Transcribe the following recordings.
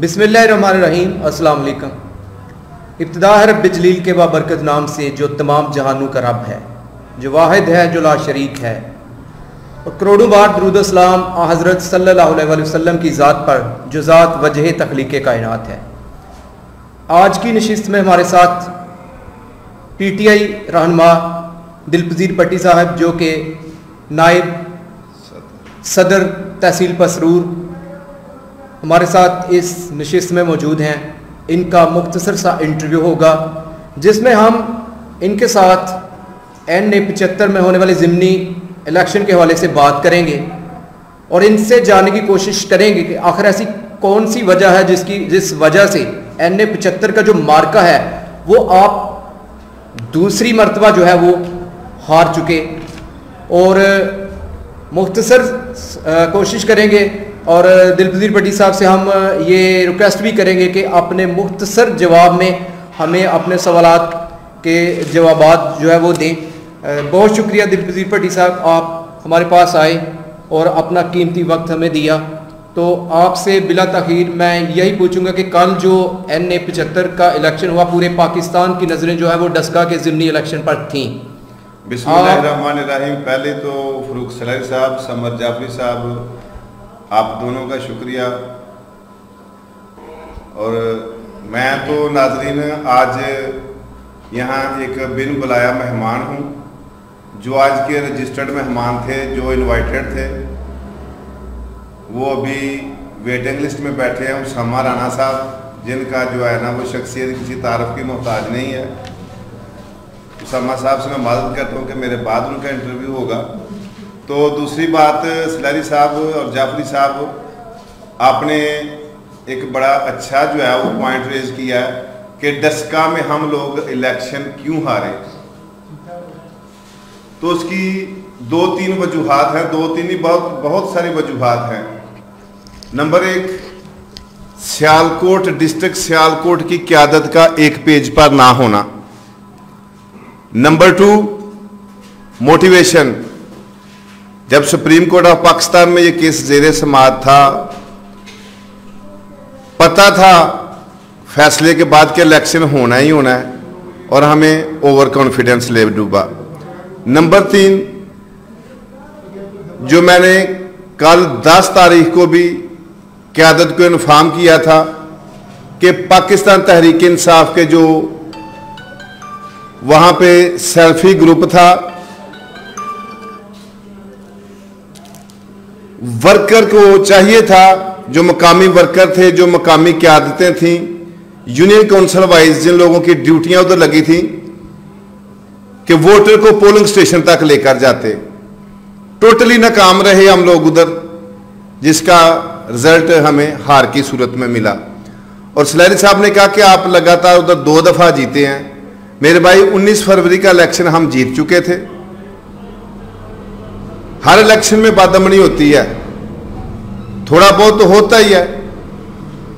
बिस्मिल्लाहिर्रहमानिर्रहीम। अस्सलाम वालेकुम। इब्तिदा है रब्बिल जलील के बाबरकत नाम से जो तमाम जहानों का रब है, जो वाहिद है, जो ला शरीक है, और करोड़ों बार दरूद सलाम हज़रत सल्लल्लाहु अलैहि वसल्लम की ज़ात पर जो ज़ात वजह तख्लीक़ कायनात है। आज की नशिस्त में हमारे साथ PTI रहनुमा दिलपजीर भट्टी साहब, जो कि नायब सदर तहसील पसरूर, हमारे साथ इस नशिस्त में मौजूद हैं। इनका मुख्तसर सा इंटरव्यू होगा जिसमें हम इनके साथ NA 75 में होने वाले ज़िमनी इलेक्शन के हवाले से बात करेंगे और इनसे जानने की कोशिश करेंगे कि आखिर ऐसी कौन सी वजह है जिस वजह से NA 75 का जो मार्का है वो आप दूसरी मरतबा जो है वो हार चुके। और मुख्तसर कोशिश करेंगे और दिलपजीर भट्टी साहब से हम ये रिक्वेस्ट भी करेंगे कि अपने मुख्तसर जवाब में हमें अपने सवालात के जवाबात जो है वो दें। बहुत शुक्रिया दिलपजीर भट्टी साहब, आप हमारे पास आए और अपना कीमती वक्त हमें दिया। तो आपसे बिला तखीर मैं यही पूछूंगा कि कल जो NA 75 का इलेक्शन हुआ, पूरे पाकिस्तान की नज़रें जो है वो डस्का के ज़िमनी इलेक्शन पर थीं। बिस्मिल्लाहिर्रहमानिर्रहीम। पहले तो फरूक सलारी साहब, समर जाफरी साहब, आप दोनों का शुक्रिया। और मैं तो नाजरीन आज यहाँ एक बिन बुलाया मेहमान हूँ। जो आज के रजिस्टर्ड मेहमान थे, जो इनवाइटेड थे, वो अभी वेटिंग लिस्ट में बैठे हैं। उसामा राना साहब, जिनका जो है ना वो शख्सियत किसी तारफ़ की मोहताज नहीं है। उसामा साहब से मैं मदद करता हूँ कि मेरे बाद उनका इंटरव्यू होगा। तो दूसरी बात, सलारी साहब और जाफरी साहब, आपने एक बड़ा अच्छा जो है वो पॉइंट रेज किया है कि डस्का में हम लोग इलेक्शन क्यों हारे। तो उसकी दो तीन वजूहात हैं, दो तीन ही बहुत सारी वजूहात हैं। नंबर एक, सियालकोट डिस्ट्रिक्ट सियालकोट की क़यादत का एक पेज पर ना होना। Number 2, motivation. जब सुप्रीम कोर्ट ऑफ पाकिस्तान में ये केस ज़ेरे समाअत था, पता था फैसले के बाद के इलेक्शन होना ही होना है और हमें ओवर कॉन्फिडेंस ले डूबा। नंबर 3, जो मैंने कल 10 तारीख को भी क़यादत को इन्फॉर्म किया था कि पाकिस्तान तहरीक इंसाफ के जो वहाँ पे सेल्फी ग्रुप था, वर्कर को चाहिए था, जो मकामी वर्कर थे, जो मकामी क़यादतें थीं, यूनियन काउंसिल वाइज जिन लोगों की ड्यूटियां उधर लगी थी, कि वोटर को पोलिंग स्टेशन तक लेकर जाते। टोटली नाकाम रहे हम लोग उधर, जिसका रिजल्ट हमें हार की सूरत में मिला। और सलारी साहब ने कहा कि आप लगातार उधर 2 दफ़ा जीते हैं। मेरे भाई, 19 फरवरी का इलेक्शन हम जीत चुके थे। हर इलेक्शन में बादमनी होती है, थोड़ा बहुत तो होता ही है।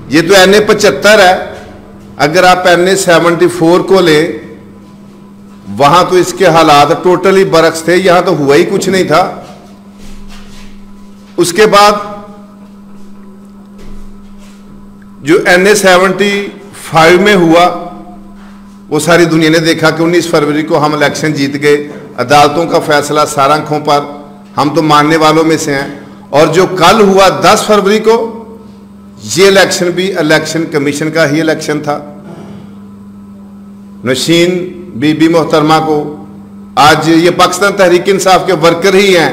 ये तो NA 75 है, अगर आप NA 74 को ले, वहां तो इसके हालात टोटली बरक्स थे, यहां तो हुआ ही कुछ नहीं था। उसके बाद जो NA 75 में हुआ, वो सारी दुनिया ने देखा कि 19 फरवरी को हम इलेक्शन जीत गए। अदालतों का फैसला सार आंखों पर, हम तो मानने वालों में से हैं। और जो कल हुआ 10 फरवरी को, ये इलेक्शन भी इलेक्शन कमीशन का ही इलेक्शन था। नशीन बीबी मोहतरमा को, आज ये पाकिस्तान तहरीक इंसाफ के वर्कर ही हैं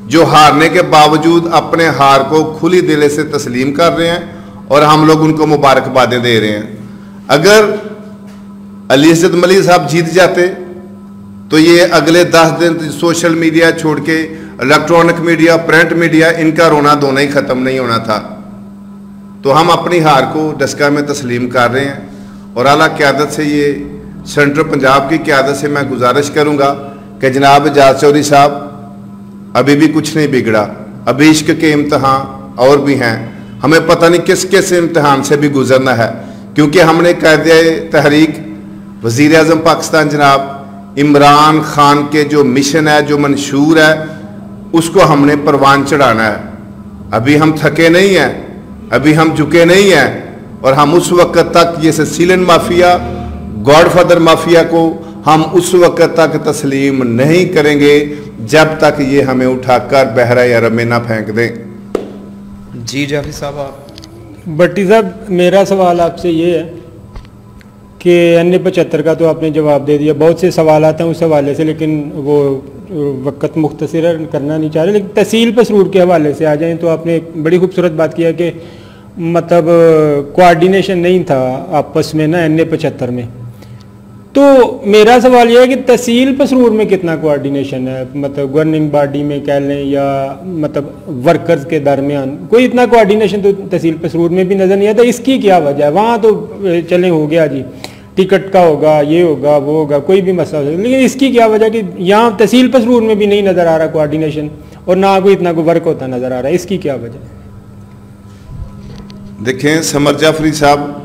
जो हारने के बावजूद अपने हार को खुली दिल से तस्लीम कर रहे हैं और हम लोग उनको मुबारकबादें दे रहे हैं। अगर अली इज़्ज़त मलिक साहब जीत जाते तो ये अगले 10 दिन सोशल मीडिया छोड़ के इलेक्ट्रॉनिक मीडिया, प्रिंट मीडिया, इनका रोना धोना ही ख़त्म नहीं होना था। तो हम अपनी हार को डस्का में तस्लीम कर रहे हैं। और आला क़यादत से, ये सेंट्रल पंजाब की क़यादत से मैं गुजारिश करूँगा कि जनाब एजाज चौधरी साहब, अभी भी कुछ नहीं बिगड़ा, अभी इश्क के इम्तहान और भी हैं। हमें पता नहीं किस किस इम्तहान से भी गुजरना है, क्योंकि हमने कायदे तहरीक वज़ीर आज़म पाकिस्तान जनाब इमरान खान के जो मिशन है, जो मंशूर है, उसको हमने परवान चढ़ाना है। अभी हम थके नहीं हैं, अभी हम झुके नहीं हैं, और हम उस वक्त तक ये सीलन माफिया, गॉडफादर माफिया को हम उस वक्त तक तस्लीम नहीं करेंगे जब तक ये हमें उठाकर बहरा या रमे ना फेंक दें। जी जाफी साहब आप। भट्टी साहब, मेरा सवाल आपसे ये है कि NA-75 का तो आपने जवाब दे दिया, बहुत से सवाल आते हैं उस हवाले से, लेकिन वो वक्त मुख्तसर करना नहीं चाह रहे, लेकिन तहसील पसरूर के हवाले से आ जाएं तो आपने एक बड़ी खूबसूरत बात किया कि मतलब कोऑर्डिनेशन नहीं था आपस में ना NA-75 में। तो मेरा सवाल यह है कि तहसील पसरूर में कितना कोऑर्डिनेशन है, मतलब गवर्निंग बॉडी में कह लें या मतलब वर्कर्स के दरमियान, कोई इतना कोऑर्डिनेशन तो तहसील पसरूर में भी नज़र नहीं आता। इसकी क्या वजह है? वहाँ तो चले हो गया जी, टिकट का होगा, ये होगा, वो होगा, कोई भी मसला हो, लेकिन इसकी क्या वजह कि यहाँ तहसील पसरूर में भी नहीं नज़र आ रहा कोऑर्डिनेशन और ना कोई इतना कोई वर्क होता नज़र आ रहा है, इसकी क्या वजह? देखें समर जाफरी साहब,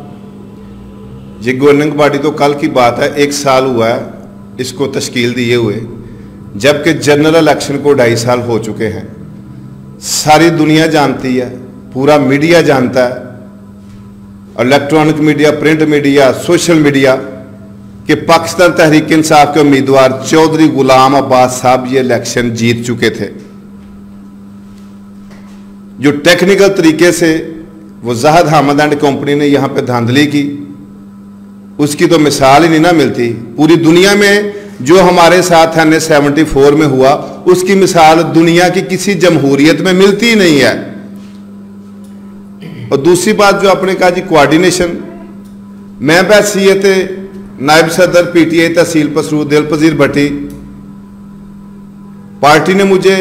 ये गवर्निंग बॉडी तो कल की बात है, 1 साल हुआ है इसको तश्कील दिए हुए, जबकि जनरल इलेक्शन को 2.5 साल हो चुके हैं। सारी दुनिया जानती है, पूरा मीडिया जानता है, electronic media, print media, social media, कि पाकिस्तान तहरीक इंसाफ के उम्मीदवार चौधरी गुलाम अब्बास साहब ये इलेक्शन जीत चुके थे। जो टेक्निकल तरीके से वो ज़ाहिद हामिद एंड कंपनी ने यहाँ पे धांधली की, उसकी तो मिसाल ही नहीं ना मिलती। पूरी दुनिया में जो हमारे साथ NA-74 में हुआ, उसकी मिसाल दुनिया की किसी जमहूरियत में मिलती ही नहीं है। और दूसरी बात जो आपने कहा जी कोऑर्डिनेशन, मैं बहसीयत नायब सदर PTI तहसील पसरूर दिलपजीर भट्टी, पार्टी ने मुझे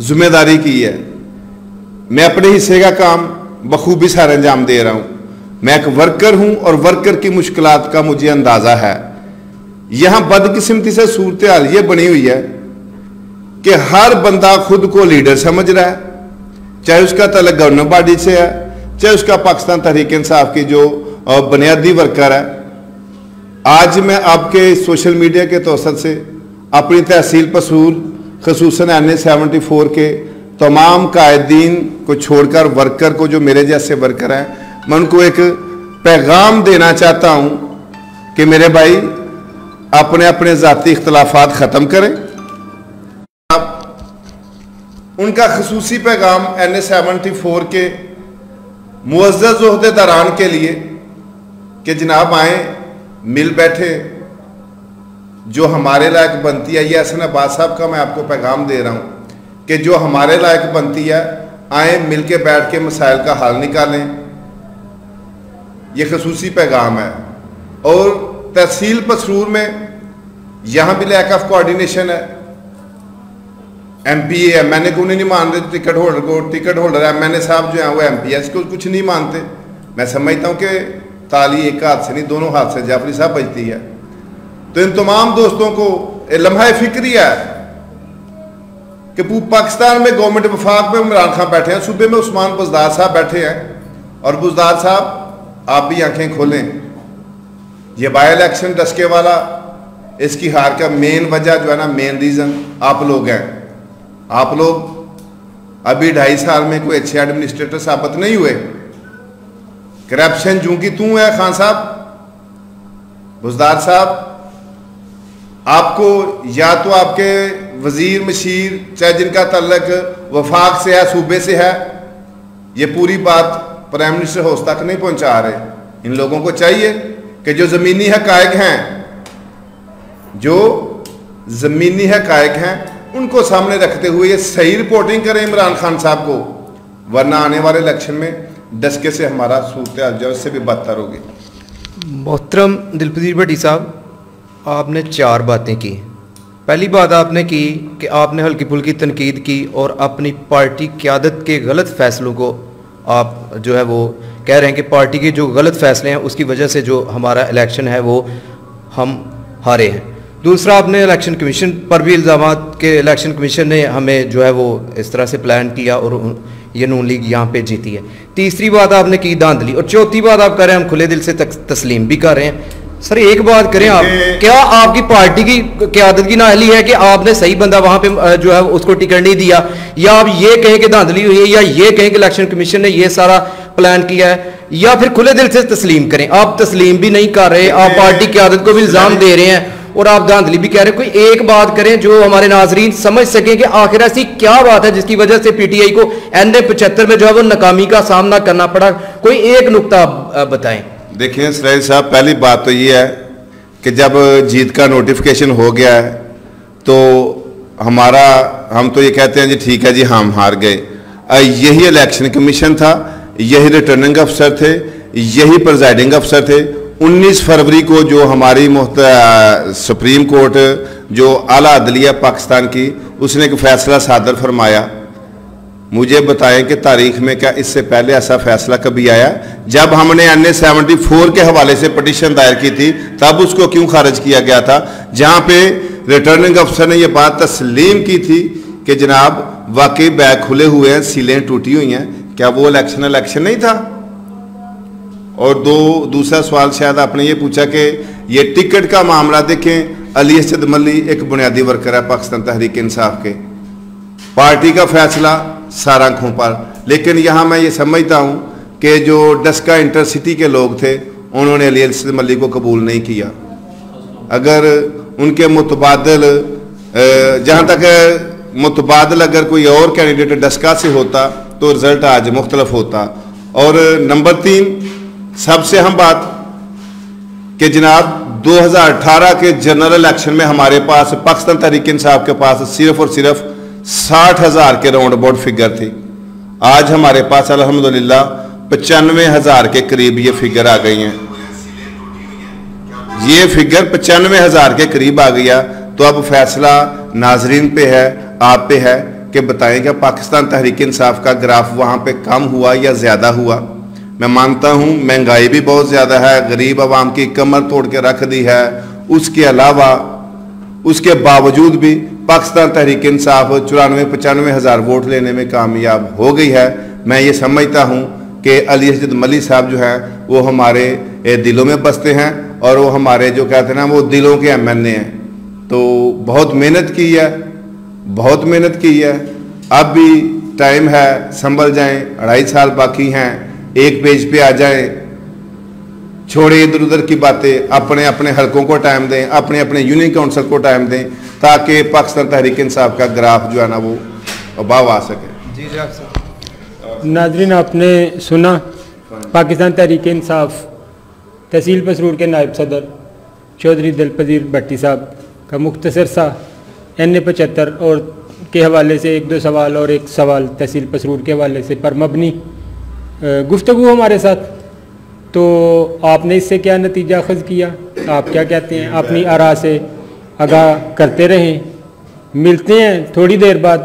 जिम्मेदारी की है, मैं अपने हिस्से का काम बखूबी सारे अंजाम दे रहा हूं। मैं एक वर्कर हूं और वर्कर की मुश्किलात का मुझे अंदाजा है। यहां बदकिस्मती से सूरत हाल ये बनी हुई है कि हर बंदा खुद को लीडर समझ रहा है, चाहे उसका तल्लुक गवर्निंग बॉडी से है, चाहे उसका पाकिस्तान तहरीक इंसाफ की जो बुनियादी वर्कर है। आज मैं आपके सोशल मीडिया के तौसत से अपनी तहसील पसूर खसूसन NA-74 के तमाम कायदीन को छोड़कर वर्कर को, जो मेरे जैसे वर्कर हैं, मैं उनको एक पैगाम देना चाहता हूं कि मेरे भाई अपने अपने ज़ाती इख्तलाफात ख़त्म करें। उनका खसूसी पैगाम NA-74 के मुअज़्ज़ज़ ओहदेदारान के लिए कि जनाब आए, मिल बैठे, जो हमारे लायक बनती है। ये हसन अब्बास साहब का मैं आपको पैगाम दे रहा हूँ कि जो हमारे लायक बनती है, आए मिल के बैठ के मसाइल का हल निकालें। ये खसूसी पैगाम है। और तहसील पसरूर में यहाँ भी लैक ऑफ कोऑर्डिनेशन है। MPA MNA को नहीं मान रहे टिकट होल्डर को, टिकट होल्डर MNA साहब जो हैं वो MPS को कुछ नहीं मानते। मैं समझता हूँ कि ताली एक हाथ से नहीं, दोनों हाथ से जाफरी साहब बजती है। तो इन तमाम दोस्तों को लम्हा फिक्री है कि पाकिस्तान में गवर्नमेंट वफाक में इमरान खान बैठे हैं, सूबे में उस्मान बुज़दार साहब बैठे हैं। और बुज़दार साहब आप भी आंखें खोलें, ये बाई इलेक्शन डस्के वाला, इसकी हार का मेन वजह जो है ना, मेन रीज़न आप लोग हैं। आप लोग अभी 2.5 साल में कोई अच्छे एडमिनिस्ट्रेटर साबित नहीं हुए। करप्शन जूं की तू है खान साहब, बुज़दार साहब। आपको या तो आपके वजीर मशीर, चाहे जिनका तल्लक वफाक से है, सूबे से है, ये पूरी बात प्राइम मिनिस्टर हाउस तक नहीं पहुंचा रहे। इन लोगों को चाहिए कि जो ज़मीनी हक़ाइक़ हैं, जो ज़मीनी हक़ाइक़ हैं, उनको सामने रखते हुए ये सही रिपोर्टिंग करें इमरान खान साहब को, वरना आने वाले इलेक्शन में डस्के से हमारा सूरत हाल जो इससे भी बदतर होगी। मोहतरम दिलपजीर भट्टी साहब, आपने 4 बातें की। पहली बात आपने की कि आपने हल्की फुल्की तनकीद की और अपनी पार्टी क़यादत के गलत फ़ैसलों को आप जो है वो कह रहे हैं कि पार्टी के जो गलत फ़ैसले हैं उसकी वजह से जो हमारा इलेक्शन है वो हम हारे हैं। दूसरा, आपने इलेक्शन कमीशन पर भी इल्ज़ामात के इलेक्शन कमीशन ने हमें जो है वो इस तरह से प्लान किया और ये नून लीग यहाँ पे जीती है। तीसरी बात आपने की धांधली, और चौथी बात आप कह रहे हैं हम खुले दिल से तस्लीम भी कर रहे हैं। सर एक बात करें आप, क्या आपकी पार्टी की क़यादत की नाअहली है कि आपने सही बंदा वहाँ पे जो है उसको टिकट नहीं दिया, या आप ये कहें कि धांधली हुई है, या ये कहें कि इलेक्शन कमीशन ने ये सारा प्लान किया है, या फिर खुले दिल से तस्लीम करें? आप तस्लीम भी नहीं कर रहे, आप पार्टी की आदत को भी इल्जाम दे रहे हैं और आप धांधली भी कह रहे हैं। कोई एक बात करें जो हमारे नाजरीन समझ सकें कि आखिर ऐसी क्या बात है जिसकी वजह से पीटीआई को NA-75 में जो है वो नाकामी का सामना करना पड़ा। कोई एक नुक्ता आप बताएं। देखिए इसराइल साहब, पहली बात तो ये है कि जब जीत का नोटिफिकेशन हो गया है तो हम तो ये कहते हैं जी ठीक है जी हम हार गए। यही इलेक्शन कमीशन था, यही रिटर्निंग अफसर थे, यही प्रिजाइडिंग अफसर थे। 19 फरवरी को जो हमारी सुप्रीम कोर्ट जो आला अदलिया पाकिस्तान की, उसने एक फैसला सादर फरमाया। मुझे बताएं कि तारीख में क्या इससे पहले ऐसा फैसला कभी आया? जब हमने NA-74 के हवाले से पटिशन दायर की थी तब उसको क्यों खारिज किया गया था, जहां पे रिटर्निंग अफसर ने यह बात तस्लीम की थी कि जनाब वाकई बैग खुले हुए हैं, सीलें टूटी हुई हैं। क्या वो इलेक्शन नहीं था? और दूसरा सवाल शायद आपने ये पूछा कि ये टिकट का मामला देखें। अली असद मल्ली एक बुनियादी वर्कर है पाकिस्तान तहरीक इंसाफ के, पार्टी का फैसला सारा आंखों पर। लेकिन यहाँ मैं ये समझता हूँ कि जो डस्का इंटरसिटी के लोग थे उन्होंने अली असद मल्ली को कबूल नहीं किया। अगर उनके मुतबादल जहाँ तक मुतबादल अगर कोई और कैंडिडेट डस्का से होता तो रिजल्ट आज मुख्तलफ होता। और नंबर 3 सबसे अहम बात कि जनाब 2018 के जनरल इलेक्शन में हमारे पास पाकिस्तान तहरीक इंसाफ के पास सिर्फ और सिर्फ 60,000 के राउंड अबाउट फिगर थी। आज हमारे पास अल्हम्दुलिल्लाह 95,000 के करीब ये फिगर आ गई हैं। ये फिगर 95,000 के करीब आ गया तो अब फैसला नाजरीन पे है, आप पे है कि बताएं कि पाकिस्तान तहरीक इंसाफ का ग्राफ वहाँ पे कम हुआ या ज़्यादा हुआ। मैं मानता हूँ महंगाई भी बहुत ज़्यादा है, गरीब आवाम की कमर तोड़ के रख दी है। उसके अलावा उसके बावजूद भी पाकिस्तान तहरीक इंसाफ 94-95,000 वोट लेने में कामयाब हो गई है। मैं ये समझता हूँ कि अली असद मल्ली साहब जो हैं वो हमारे दिलों में बसते हैं और वो हमारे जो कहते हैं ना वो दिलों के MNA हैं। तो बहुत मेहनत की है, बहुत मेहनत की है। अब भी टाइम है, संभल जाएं, 2.5 साल बाकी हैं, एक पेज पे आ जाएं, छोड़े इधर उधर की बातें, अपने अपने हलकों को टाइम दें, अपने अपने यूनियन काउंसिल को टाइम दें ताकि पाकिस्तान तहरीक इंसाफ का ग्राफ जो है ना वो अबाव आ सके। जी साहब। नाजरीन आपने सुना पाकिस्तान तहरीक इंसाफ तहसील पसरूर के नायब सदर चौधरी दिलपजीर भट्टी साहब का मुख्तसर सा NA-75 और के हवाले से 1-2 सवाल और एक सवाल तहसील पसरूर के हवाले से पर मबनी गुफ्तगू हमारे साथ। तो आपने इससे क्या नतीजा अखज़ किया, आप क्या कहते हैं? अपनी आरा से आगाह करते रहें। मिलते हैं थोड़ी देर बाद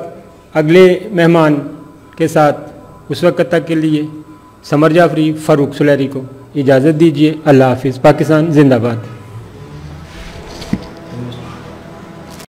अगले मेहमान के साथ। उस वक्त तक के लिए समर जाफरी, फ़ारूक सुलैरी को इजाज़त दीजिए। अल्लाह हाफिज़। पाकिस्तान जिंदाबाद।